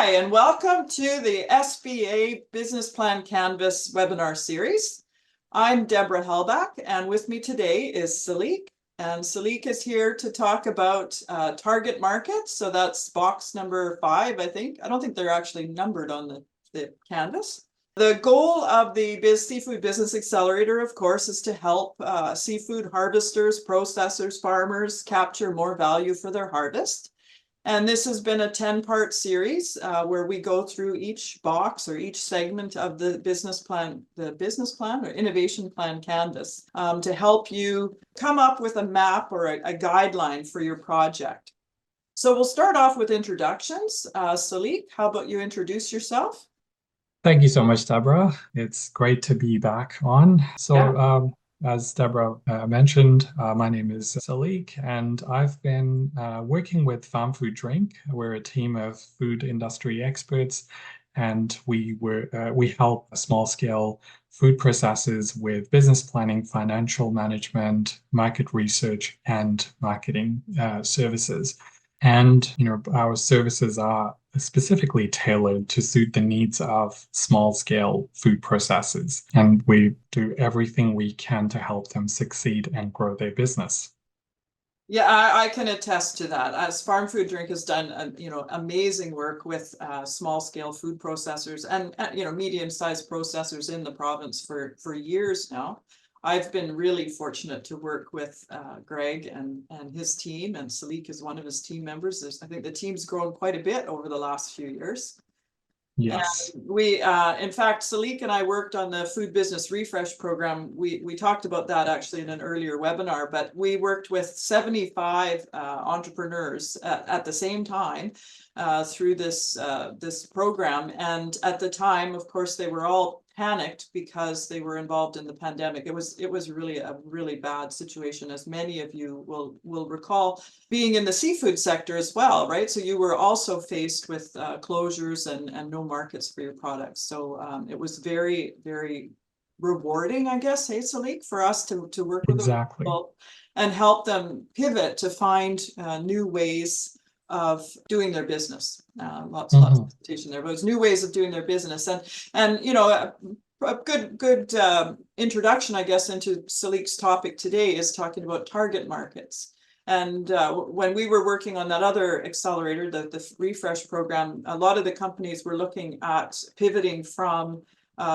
Hi, and welcome to the SBA Business Plan Canvas webinar series. I'm Deborah Hellback, and with me today is Salik. And Salik is here to talk about target markets. So that's box number 5, I think. I don't think they're actually numbered on the canvas. The goal of the Seafood Business Accelerator, of course, is to help seafood harvesters, processors, farmers capture more value for their harvest. And this has been a 10-part series where we go through each box or each segment of the business plan or innovation plan canvas to help you come up with a map or a guideline for your project. So we'll start off with introductions. Salik, how about you introduce yourself? Thank you so much, Deborah. It's great to be back on. As Deborah mentioned, my name is Salik, and I've been working with Farm Food Drink. We're a team of food industry experts, and we help small-scale food processors with business planning, financial management, market research, and marketing services. And our services are specifically tailored to suit the needs of small-scale food processors, and we do everything we can to help them succeed and grow their business. Yeah, I can attest to that. As Farm Food Drink has done, amazing work with small-scale food processors and medium-sized processors in the province for years now. I've been really fortunate to work with Greg and his team, and Salik is one of his team members. I think the team's grown quite a bit over the last few years. Yes. And we, in fact, Salik and I worked on the Food Business Refresh program. We talked about that actually in an earlier webinar, but we worked with 75 entrepreneurs at the same time through this program. And at the time, of course, they were all panicked because they were involved in the pandemic. It was really a really bad situation, as many of you will recall, being in the seafood sector as well, right? So you were also faced with closures and no markets for your products. So it was very, very rewarding, I guess, hey, Salik, for us to work with those Exactly. people and help them pivot to find new ways of doing their business. Lots of presentation there, but it's new ways of doing their business. And a good introduction, I guess, into Salik's topic today is talking about target markets. And when we were working on that other accelerator, the refresh program, a lot of the companies were looking at pivoting from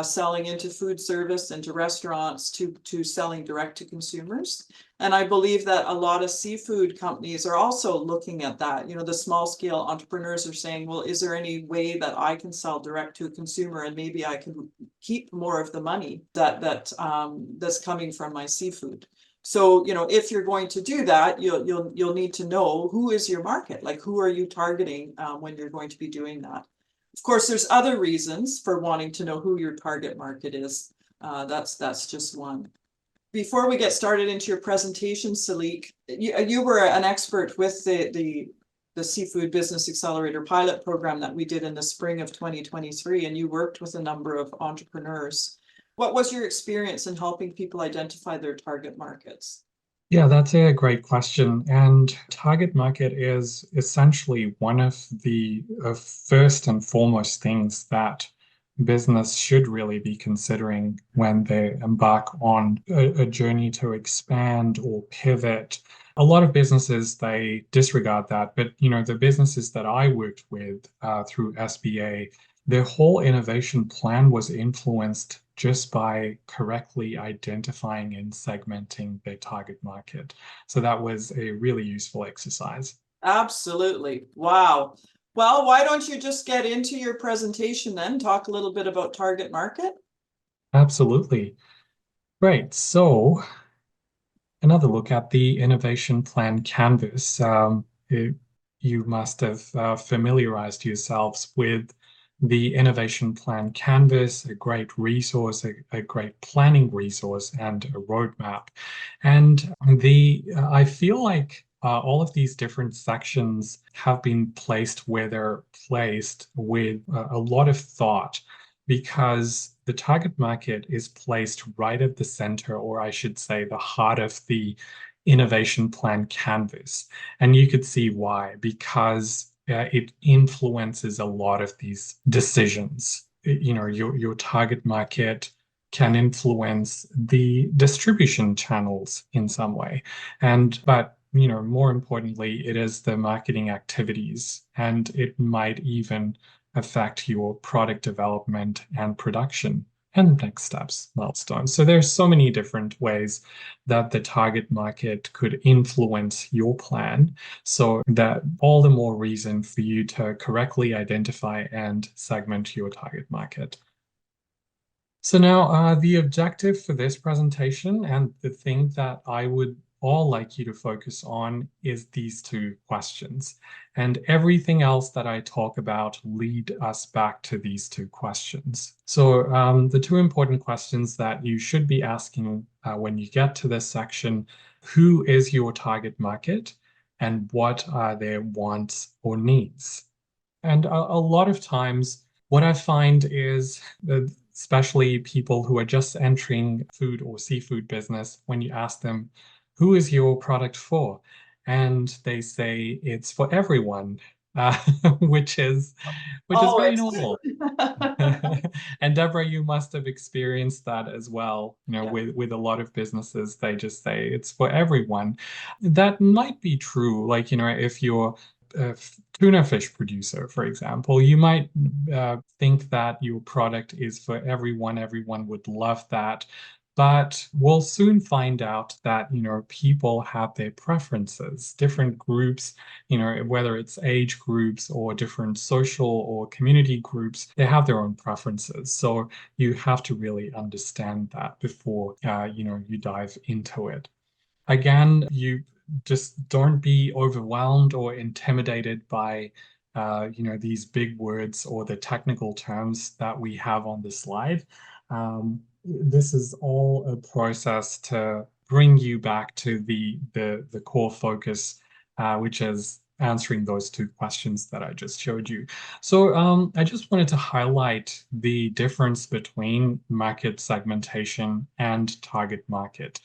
selling into food service, into restaurants, to selling direct to consumers. And I believe that a lot of seafood companies are also looking at that. The small scale entrepreneurs are saying, well, is there any way that I can sell direct to a consumer and maybe I can keep more of the money that's coming from my seafood? So, if you're going to do that, you'll need to know who is your market, like who are you targeting when you're going to be doing that. Of course, there's other reasons for wanting to know who your target market is. That's just one. Before we get started into your presentation, Salik, you were an expert with the Seafood Business Accelerator pilot program that we did in the spring of 2023, and you worked with a number of entrepreneurs. What was your experience in helping people identify their target markets? Yeah, that's a great question. And target market is essentially one of the first and foremost things that business should really be considering when they embark on a journey to expand or pivot. A lot of businesses, they disregard that. But, the businesses that I worked with through SBA, their whole innovation plan was influenced just by correctly identifying and segmenting their target market. So that was a really useful exercise. Absolutely. Wow. Well, why don't you just get into your presentation then, talk a little bit about target market? Absolutely. Right. So another look at the innovation plan canvas. You must have familiarized yourselves with the innovation plan canvas, a great resource, a great planning resource, and a roadmap. And I feel like all of these different sections have been placed where they're placed with a lot of thought, because the target market is placed right at the center, or I should say, the heart of the innovation plan canvas. And you could see why, because it influences a lot of these decisions. Your target market can influence the distribution channels in some way. But more importantly, it is the marketing activities, and it might even affect your product development and production and next steps, milestones. So there's so many different ways that the target market could influence your plan. So that all the more reason for you to correctly identify and segment your target market. So now the objective for this presentation and the thing that I would all like you to focus on is these two questions. And everything else that I talk about lead us back to these two questions. So the two important questions that you should be asking when you get to this section: who is your target market and what are their wants or needs? And a lot of times, what I find is that especially people who are just entering food or seafood business, when you ask them, who is your product for? And they say it's for everyone, uh, which is very Always. normal. And Deborah, you must have experienced that as well. Yeah. With a lot of businesses, they just say it's for everyone. That might be true. Like, if you're a tuna fish producer, for example, you might think that your product is for everyone. Everyone would love that. But we'll soon find out that, people have their preferences, different groups, whether it's age groups or different social or community groups, they have their own preferences. So you have to really understand that before, you dive into it. Again, you just don't be overwhelmed or intimidated by these big words or the technical terms that we have on the slide. This is all a process to bring you back to the core focus, which is answering those two questions that I just showed you. So I just wanted to highlight the difference between market segmentation and target market.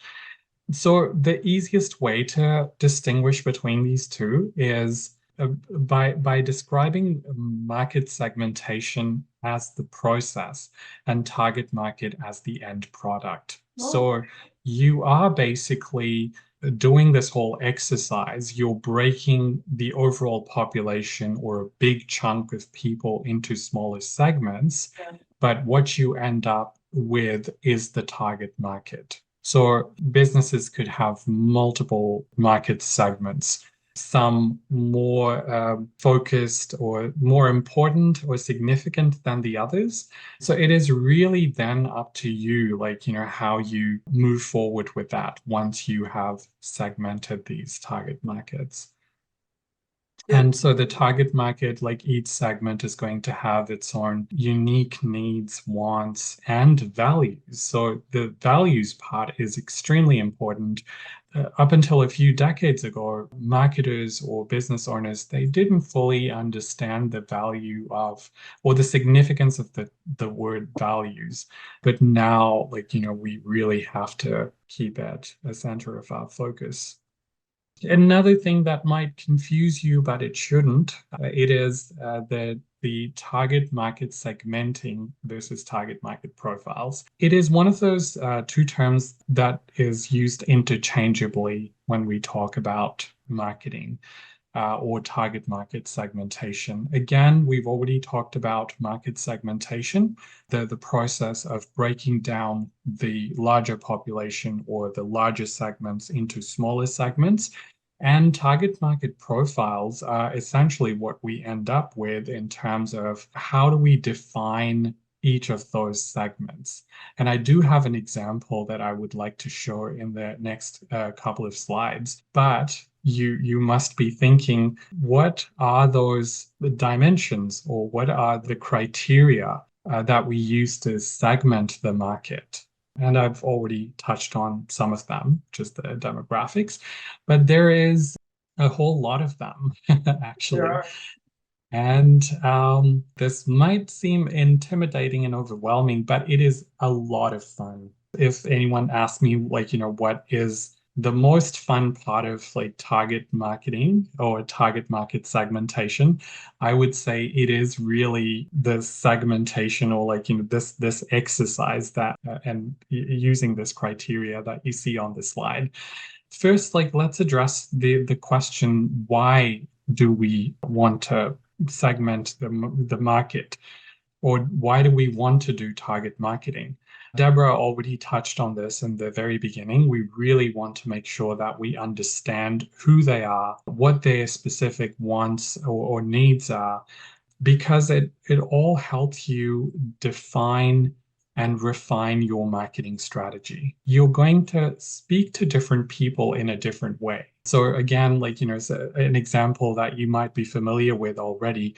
So the easiest way to distinguish between these two is by describing market segmentation as the process and target market as the end product. Oh. So you are basically doing this whole exercise. You're breaking the overall population or a big chunk of people into smaller segments, Yeah. but what you end up with is the target market. So businesses could have multiple market segments, some more focused or more important or significant than the others. So it is really then up to you, how you move forward with that once you have segmented these target markets. And so the target market, like each segment, is going to have its own unique needs, wants, and values. So the values part is extremely important. Up until a few decades ago, marketers or business owners, they didn't fully understand the value of or the significance of the word values. But now, we really have to keep it a center of our focus. Another thing that might confuse you, but it shouldn't, it is the target market segmenting versus target market profiles. It is one of those two terms that is used interchangeably when we talk about marketing or target market segmentation. Again, we've already talked about market segmentation, the process of breaking down the larger population or the larger segments into smaller segments. And target market profiles are essentially what we end up with in terms of how do we define each of those segments. And I do have an example that I would like to show in the next couple of slides, but you must be thinking, what are those dimensions or what are the criteria that we use to segment the market? And I've already touched on some of them, just the demographics, but there is a whole lot of them, actually. There are. And this might seem intimidating and overwhelming, but it is a lot of fun. If anyone asks me, what is the most fun part of like target marketing or target market segmentation, I would say it is really the segmentation or like, this exercise that and using this criteria that you see on the slide. First, like let's address the question, why do we want to segment the market? Or why do we want to do target marketing? Deborah already touched on this in the very beginning. We really want to make sure that we understand who they are, what their specific wants or needs are, because it all helps you define and refine your marketing strategy. You're going to speak to different people in a different way. So again, like, an example that you might be familiar with already,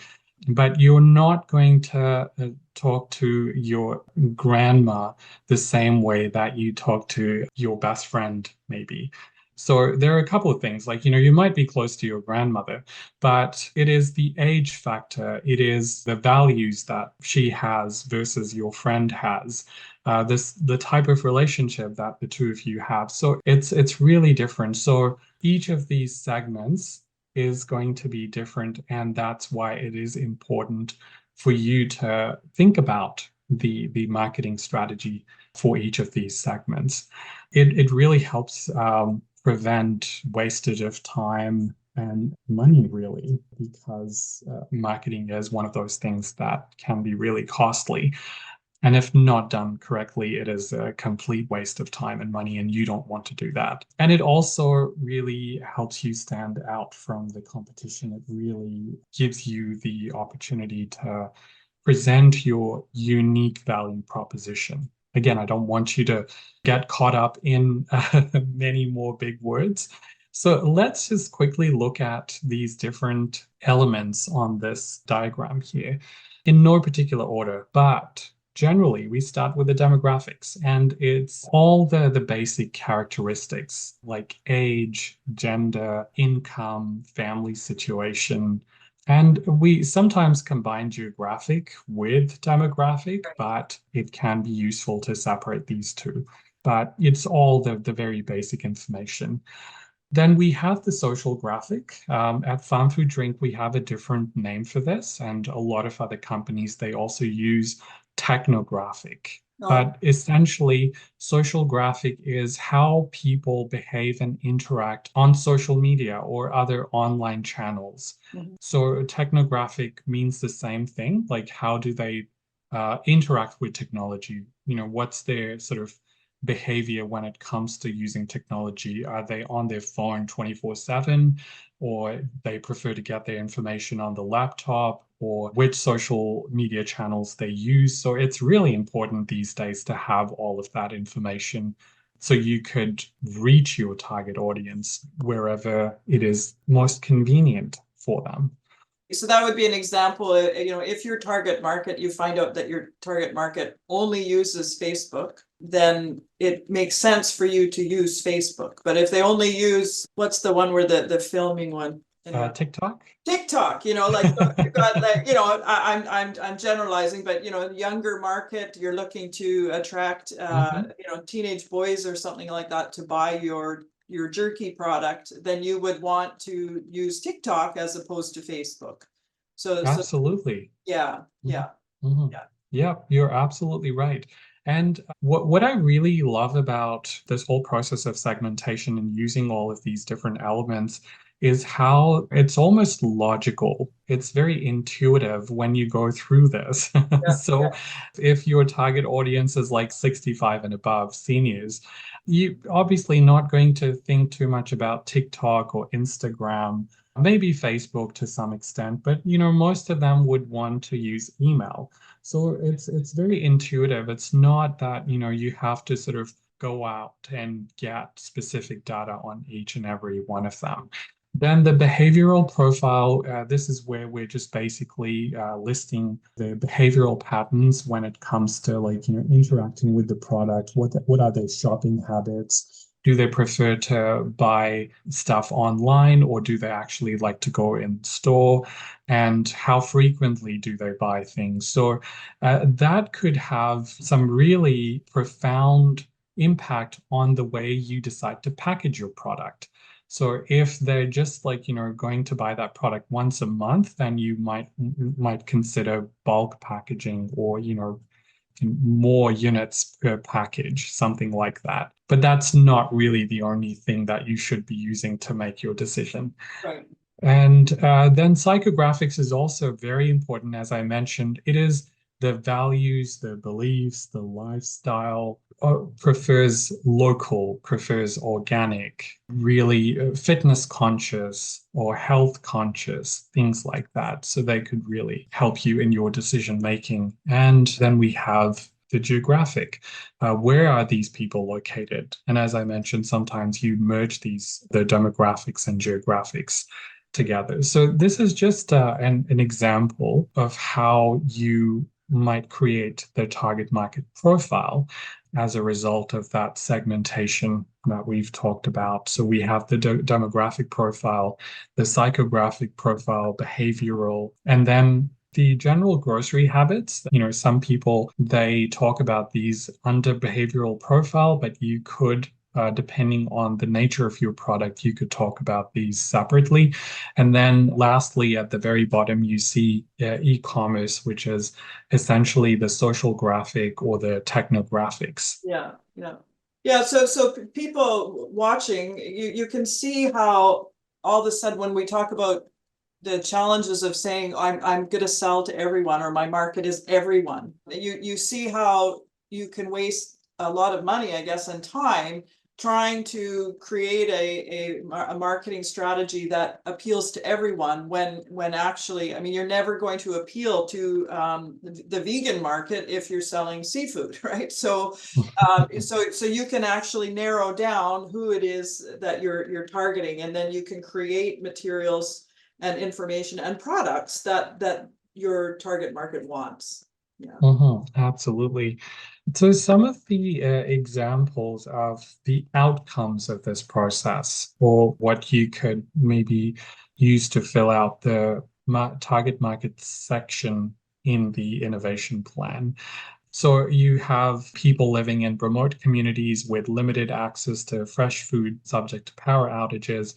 but you're not going to talk to your grandma the same way that you talk to your best friend, maybe. So there are a couple of things, like, you might be close to your grandmother, but it is the age factor. It is the values that she has versus your friend has. The type of relationship that the two of you have. So it's really different. So each of these segments is going to be different, and that's why it is important for you to think about the marketing strategy for each of these segments. It really helps prevent wastage of time and money, really, because marketing is one of those things that can be really costly. And if not done correctly, it is a complete waste of time and money, and you don't want to do that. And it also really helps you stand out from the competition. It really gives you the opportunity to present your unique value proposition. Again, I don't want you to get caught up in many more big words. So let's just quickly look at these different elements on this diagram here in no particular order, but generally, we start with the demographics, and it's all the basic characteristics like age, gender, income, family situation. And we sometimes combine geographic with demographic, but it can be useful to separate these two. But it's all the very basic information. Then we have the social graphic. At Farm Food Drink, we have a different name for this, and a lot of other companies, they also use technographic. But essentially, social graphic is how people behave and interact on social media or other online channels. So technographic means the same thing, like how do they interact with technology? What's their sort of behavior when it comes to using technology? Are they on their phone 24/7, or they prefer to get their information on the laptop, or which social media channels they use? So it's really important these days to have all of that information so you could reach your target audience wherever it is most convenient for them. So that would be an example, if your target market, you find out that your target market only uses Facebook, then it makes sense for you to use Facebook. But if they only use, what's the one where the filming one? TikTok. TikTok, like you've got like, I'm generalizing, but younger market, you're looking to attract teenage boys or something like that to buy your jerky product, then you would want to use TikTok as opposed to Facebook. So absolutely. Yeah. Yeah, you're absolutely right. And what I really love about this whole process of segmentation and using all of these different elements is how it's almost logical. It's very intuitive when you go through this. So if your target audience is like 65 and above, seniors, you're obviously not going to think too much about TikTok or Instagram, maybe Facebook to some extent, but most of them would want to use email. So it's very intuitive. It's not that, you have to sort of go out and get specific data on each and every one of them. Then the behavioral profile, this is where we're just basically listing the behavioral patterns when it comes to like, interacting with the product. What are their shopping habits? Do they prefer to buy stuff online, or do they actually like to go in store? And how frequently do they buy things? So that could have some really profound impact on the way you decide to package your product. So if they're just like, going to buy that product once a month, then you might consider bulk packaging or, more units per package, something like that. But that's not really the only thing that you should be using to make your decision. Right. And then psychographics is also very important. As I mentioned, it is the values, the beliefs, the lifestyle, prefers local, prefers organic, really fitness conscious or health conscious, things like that. So they could really help you in your decision making. And then we have the geographic. Where are these people located? And as I mentioned, sometimes you merge the demographics and geographics together. So this is just an example of how you might create the target market profile as a result of that segmentation that we've talked about. So we have the demographic profile, the psychographic profile, behavioral, and then the general grocery habits. Some people, they talk about these under behavioral profile, but you could depending on the nature of your product, you could talk about these separately. And then lastly, at the very bottom, you see e-commerce, which is essentially the social graphic or the technographics. Yeah, yeah. Yeah, so people watching, you can see how all of a sudden when we talk about the challenges of saying I'm going to sell to everyone or my market is everyone, you see how you can waste a lot of money, I guess, and time trying to create a marketing strategy that appeals to everyone when actually, I mean, you're never going to appeal to the vegan market if you're selling seafood, right? So you can actually narrow down who it is that you're targeting, and then you can create materials and information and products that your target market wants. Yeah. Absolutely. So some of the examples of the outcomes of this process, or what you could maybe use to fill out the target market section in the innovation plan. So you have people living in remote communities with limited access to fresh food, subject to power outages.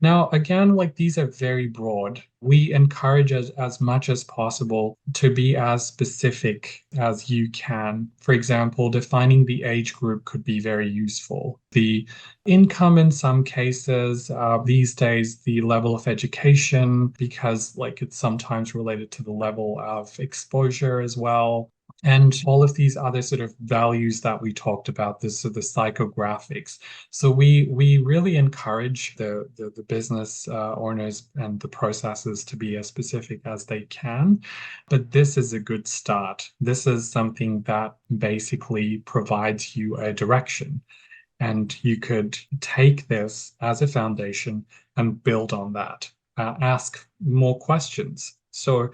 Now, again, like these are very broad. We encourage as much as possible to be as specific as you can. For example, defining the age group could be very useful. The income in some cases, these days, the level of education, because like it's sometimes related to the level of exposure as well. And all of these other sort of values that we talked about, the psychographics. So we really encourage the business owners and the processes to be as specific as they can. But this is a good start. This is something that basically provides you a direction. And you could take this as a foundation and build on that. Ask more questions. So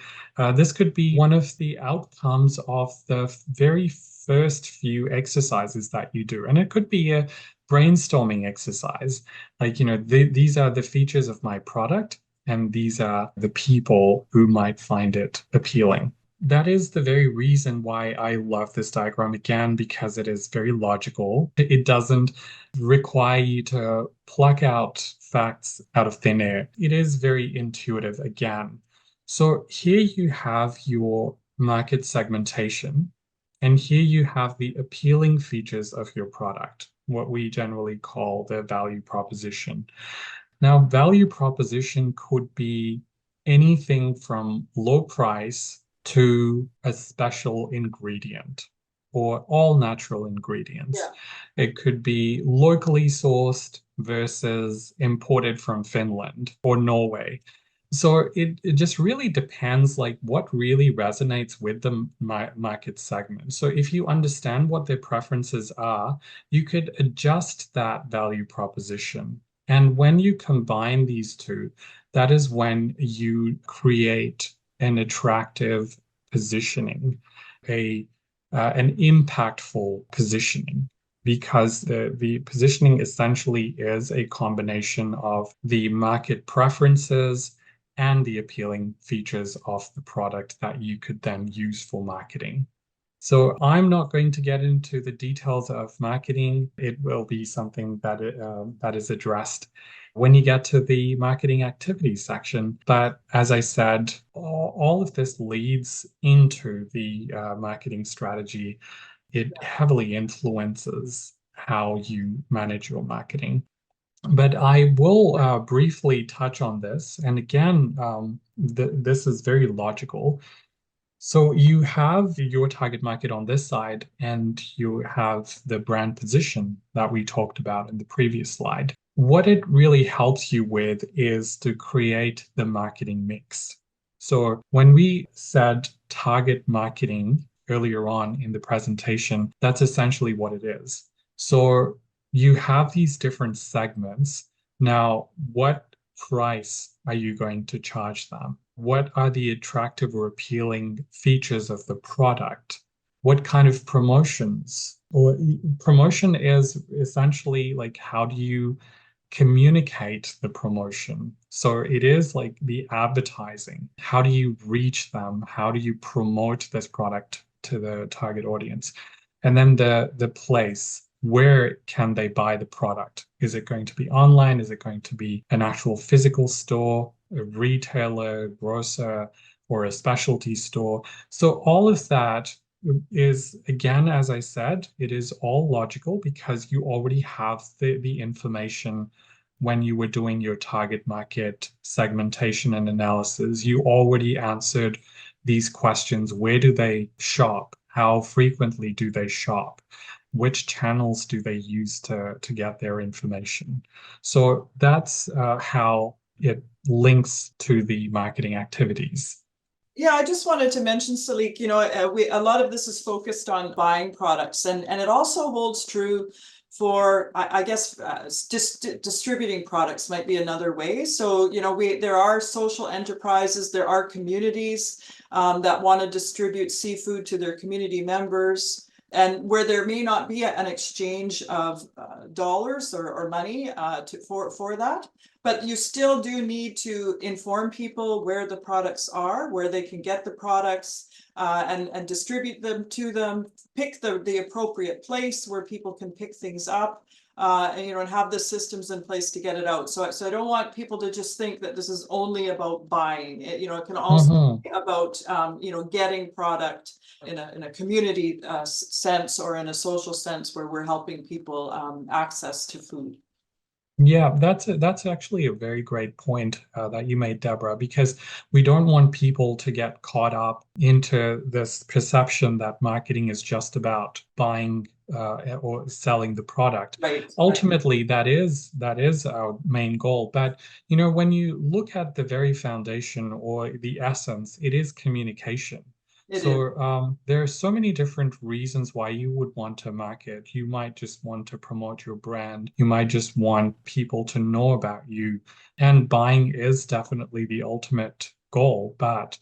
this could be one of the outcomes of the very first few exercises that you do. And it could be a brainstorming exercise. Like, these are the features of my product, and these are the people who might find it appealing. That is the very reason why I love this diagram, again, because it is very logical. It doesn't require you to pluck out facts out of thin air. It is very intuitive, again. So here you have your market segmentation, and here you have the appealing features of your product, what we generally call the value proposition. Now, value proposition could be anything from low price to a special ingredient or all natural ingredients. Yeah. It could be locally sourced versus imported from Finland or Norway. So it just really depends like what really resonates with the market segment. So if you understand what their preferences are, you could adjust that value proposition. And when you combine these two, that is when you create an attractive positioning, an impactful positioning, because the positioning essentially is a combination of the market preferences and the appealing features of the product that you could then use for marketing. So I'm not going to get into the details of marketing. It will be something that is addressed when you get to the marketing activities section. But as I said, all of this leads into the marketing strategy. It heavily influences how you manage your marketing. But I will briefly touch on this. And again, this is very logical. So you have your target market on this side, and you have the brand position that we talked about in the previous slide. What it really helps you with is to create the marketing mix. So when we said target marketing earlier on in the presentation, that's essentially what it is. So you have these different segments. Now, what price are you going to charge them? What are the attractive or appealing features of the product? What kind of promotions? Or promotion is essentially like, how do you communicate the promotion? So it is like the advertising. How do you reach them? How do you promote this product to the target audience? And then the place. Where can they buy the product? Is it going to be online? Is it going to be an actual physical store, a retailer, grocer, or a specialty store? So all of that is, again, as I said, it is all logical because you already have the information when you were doing your target market segmentation and analysis. You already answered these questions. Where do they shop? How frequently do they shop? Which channels do they use to get their information? So that's how it links to the marketing activities. Yeah, I just wanted to mention, Salik, a lot of this is focused on buying products, and it also holds true for, I guess, distributing products might be another way. So, there are social enterprises, there are communities that want to distribute seafood to their community members, and where there may not be an exchange of dollars or money for that. But you still do need to inform people where the products are, where they can get the products, and distribute them to them, pick the appropriate place where people can pick things up, and have the systems in place to get it out. So I don't want people to just think that this is only about buying. It can also Mhm. be about, getting product in a community sense, or in a social sense, where we're helping people access to food. Yeah, that's actually a very great point that you made, Deborah, because we don't want people to get caught up into this perception that marketing is just about buying or selling the product. Right, right. Ultimately, that is our main goal. But when you look at the very foundation or the essence, it is communication. It is. So there are so many different reasons why you would want to market. You might just want to promote your brand. You might just want people to know about you. And buying is definitely the ultimate goal, but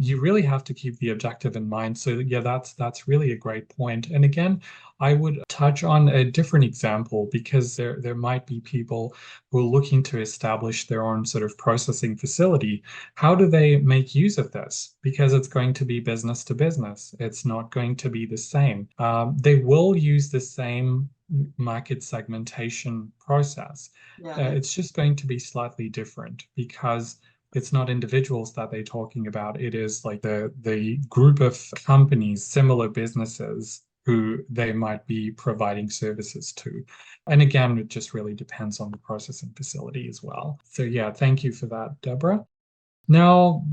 you really have to keep the objective in mind. So yeah, that's really a great point. And again, I would touch on a different example because there might be people who are looking to establish their own sort of processing facility. How do they make use of this? Because it's going to be business to business. It's not going to be the same. They will use the same market segmentation process. Yeah. It's just going to be slightly different because it's not individuals that they're talking about. It is like the group of companies, similar businesses who they might be providing services to. And again, it just really depends on the processing facility as well. So yeah, thank you for that, Deborah. Now,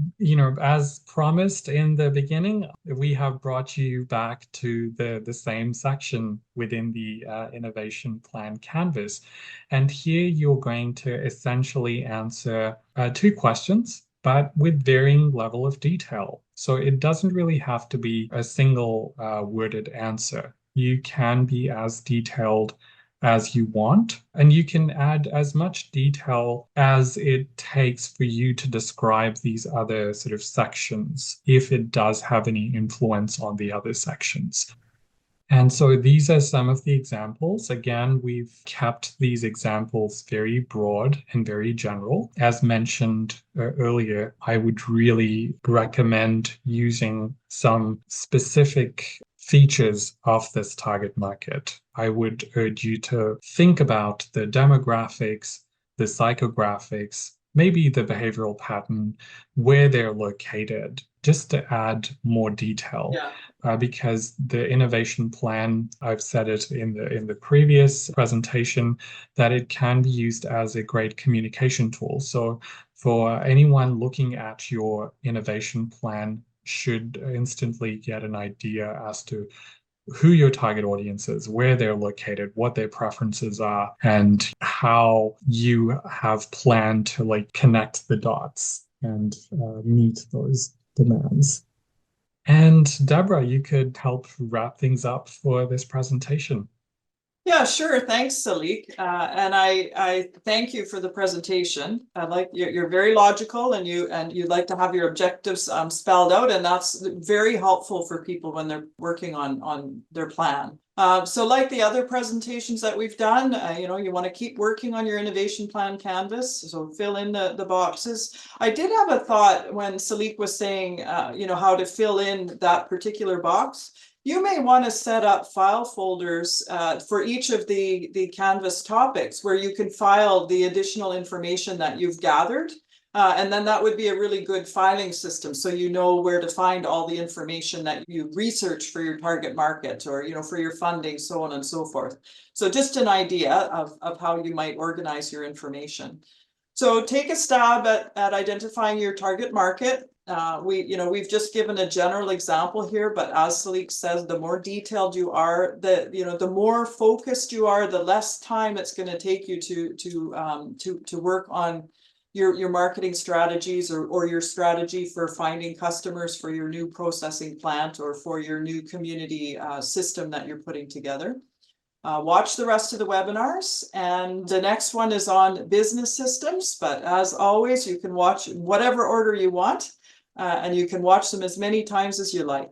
as promised in the beginning, we have brought you back to the same section within the innovation plan canvas. And here you're going to essentially answer two questions, but with varying level of detail. So it doesn't really have to be a single worded answer. You can be as detailed as you want, and you can add as much detail as it takes for you to describe these other sort of sections, if it does have any influence on the other sections. And so these are some of the examples. Again, we've kept these examples very broad and very general. As mentioned earlier, I would really recommend using some specific features of this target market. I would urge you to think about the demographics, the psychographics, maybe the behavioral pattern, where they're located, just to add more detail. Yeah. Because the innovation plan, I've said it in the previous presentation, that it can be used as a great communication tool. So for anyone looking at your innovation plan, should instantly get an idea as to who your target audience is, where they're located, what their preferences are, and how you have planned to like connect the dots and meet those demands. And Deborah, you could help wrap things up for this presentation. Yeah, sure. Thanks, Salik. And I thank you for the presentation. I like you're very logical, and you like to have your objectives spelled out, and that's very helpful for people when they're working on their plan. So like the other presentations that we've done, you want to keep working on your innovation plan canvas. So fill in the boxes. I did have a thought when Salik was saying, how to fill in that particular box. You may want to set up file folders for each of the Canvas topics where you can file the additional information that you've gathered. And then that would be a really good filing system. So you know where to find all the information that you research for your target market or, for your funding, so on and so forth. So just an idea of how you might organize your information. So take a stab at identifying your target market. We've just given a general example here, but as Salik says, the more detailed you are, the more focused you are, the less time it's going to take you to work on your marketing strategies or your strategy for finding customers for your new processing plant or for your new community system that you're putting together. Watch the rest of the webinars, and the next one is on business systems, but as always, you can watch in whatever order you want, and you can watch them as many times as you like.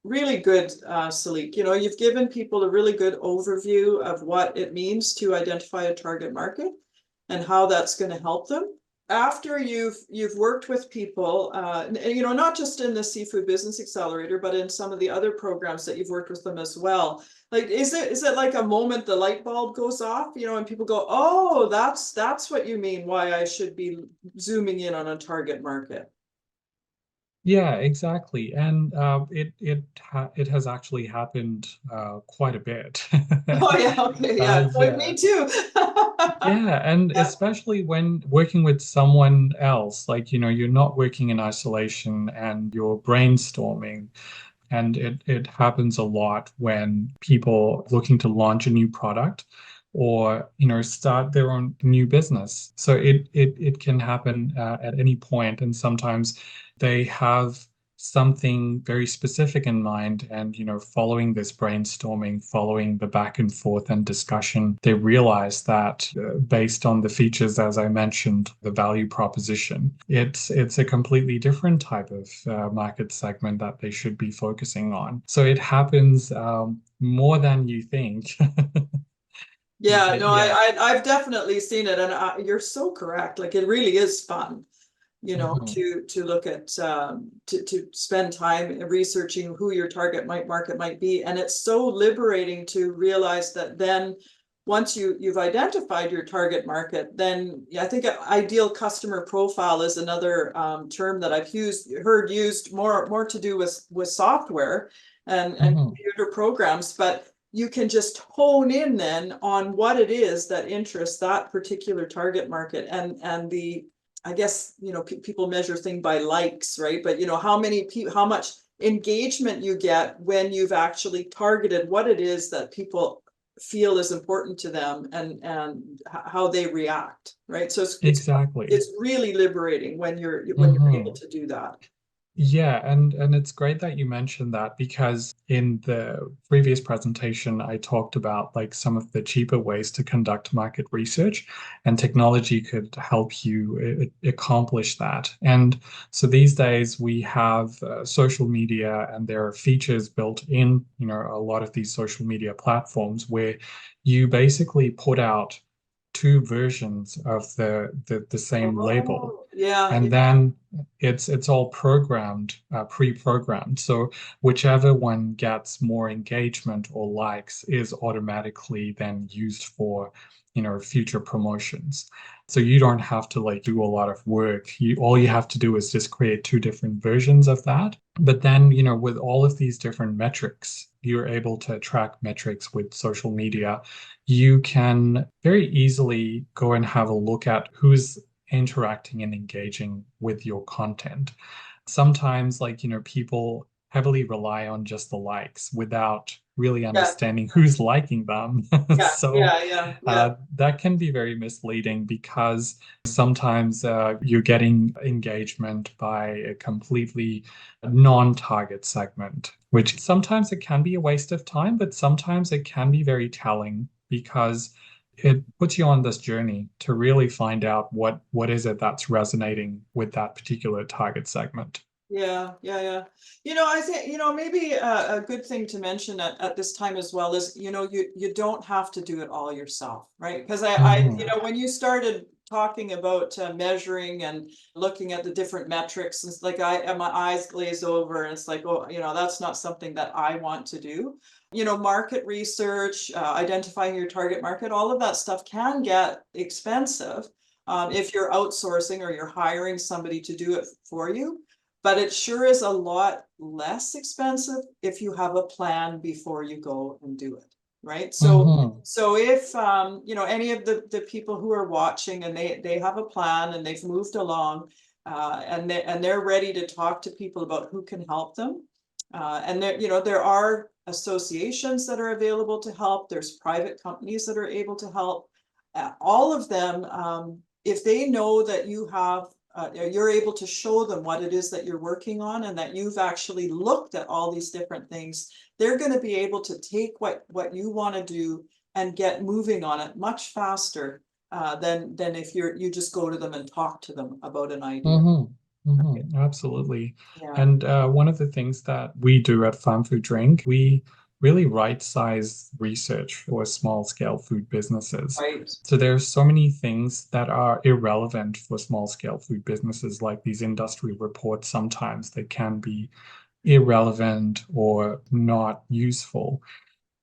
Really good, Salik. You've given people a really good overview of what it means to identify a target market and how that's going to help them. After you've worked with people, not just in the Seafood Business Accelerator, but in some of the other programs that you've worked with them as well. Like, is it like a moment the light bulb goes off, and people go, oh, that's what you mean, why I should be zooming in on a target market. Yeah, exactly. And it has actually happened quite a bit. Oh yeah, okay, yeah. Me too. Yeah, and Yeah. especially when working with someone else, like, you're not working in isolation and you're brainstorming. And it happens a lot when people looking to launch a new product or, start their own new business. So it can happen at any point, and sometimes they have something very specific in mind, and following this brainstorming, following the back and forth and discussion, they realize that based on the features, as I mentioned, the value proposition, it's a completely different type of market segment that they should be focusing on. So it happens more than you think. Yeah, But no, yeah. I've definitely seen it, and you're so correct. Like, it really is fun, to look at to spend time researching who your target market might be, and it's so liberating to realize that then once you've identified your target market, then I think ideal customer profile is another term that I've heard used more to do with software and computer programs, but you can just hone in then on what it is that interests that particular target market, and I guess people measure things by likes, right? But how much engagement you get when you've actually targeted what it is that people feel is important to them and how they react, right? So Exactly. it's really liberating when you're able to do that. Yeah, and it's great that you mentioned that because in the previous presentation I talked about like some of the cheaper ways to conduct market research, and technology could help you accomplish that. And so these days we have social media, and there are features built in, a lot of these social media platforms where you basically put out two versions of the same label, Oh, yeah, and yeah, then it's all programmed, pre-programmed. So whichever one gets more engagement or likes is automatically then used for, future promotions. So you don't have to like do a lot of work. All you have to do is just create two different versions of that. But then, with all of these different metrics, you're able to track metrics with social media. You can very easily go and have a look at who's interacting and engaging with your content. Sometimes, like, people heavily rely on just the likes without really yeah, understanding who's liking them. yeah, So yeah, yeah, yeah. that can be very misleading because sometimes you're getting engagement by a completely non-target segment, which sometimes it can be a waste of time, but sometimes it can be very telling because it puts you on this journey to really find out what is it that's resonating with that particular target segment. Yeah, yeah, yeah. I think, maybe a good thing to mention at this time as well is, you don't have to do it all yourself, right? Because Mhm. when you started talking about measuring and looking at the different metrics, it's like and my eyes glaze over and it's like, oh, that's not something that I want to do. Market research, identifying your target market, all of that stuff can get expensive if you're outsourcing or you're hiring somebody to do it for you. But it sure is a lot less expensive if you have a plan before you go and do it, right? So Mhm. so if any of the people who are watching and they have a plan and they've moved along and they're ready to talk to people about who can help them. And there are associations that are available to help. There's private companies that are able to help. All of them, if they know that you're able to show them what it is that you're working on and that you've actually looked at all these different things, they're going to be able to take what you want to do and get moving on it much faster than if you just go to them and talk to them about an idea. Mhm. Right? Absolutely. Yeah, And one of the things that we do at Farm Food Drink, we really right size research for small scale food businesses. right. So there's so many things that are irrelevant for small scale food businesses, like these industry reports. Sometimes they can be irrelevant or not useful.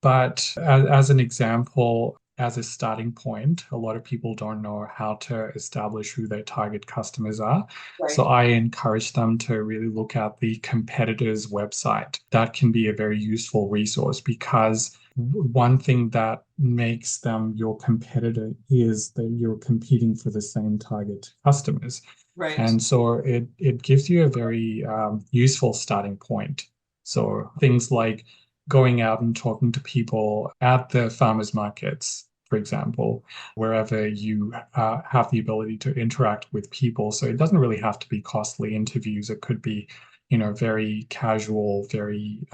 But as an example, as a starting point, a lot of people don't know how to establish who their target customers are. So Right. I encourage them to really look at the competitor's website. That can be a very useful resource because one thing that makes them your competitor is that you're competing for the same target customers. Right. And so it gives you a very useful starting point. So things like going out and talking to people at the farmers markets, for example, wherever you have the ability to interact with people. So it doesn't really have to be costly interviews. It could be, very casual, very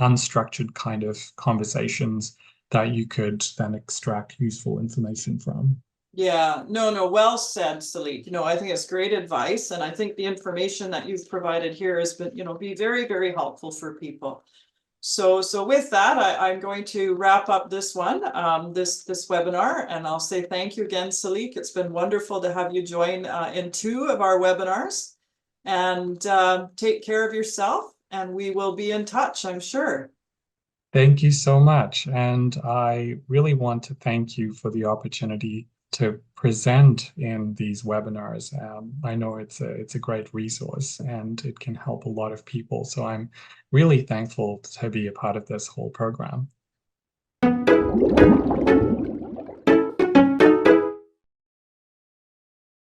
unstructured kind of conversations that you could then extract useful information from. Yeah, no, no, well said, Salik. I think it's great advice, and I think the information that you've provided here has been, be very, very helpful for people. So with that, I'm going to wrap up this one, this webinar, and I'll say thank you again, Salik. It's been wonderful to have you join in 2 of our webinars, and take care of yourself, and we will be in touch, I'm sure. Thank you so much. And I really want to thank you for the opportunity to present in these webinars. I know it's a great resource and it can help a lot of people. So I'm really thankful to be a part of this whole program.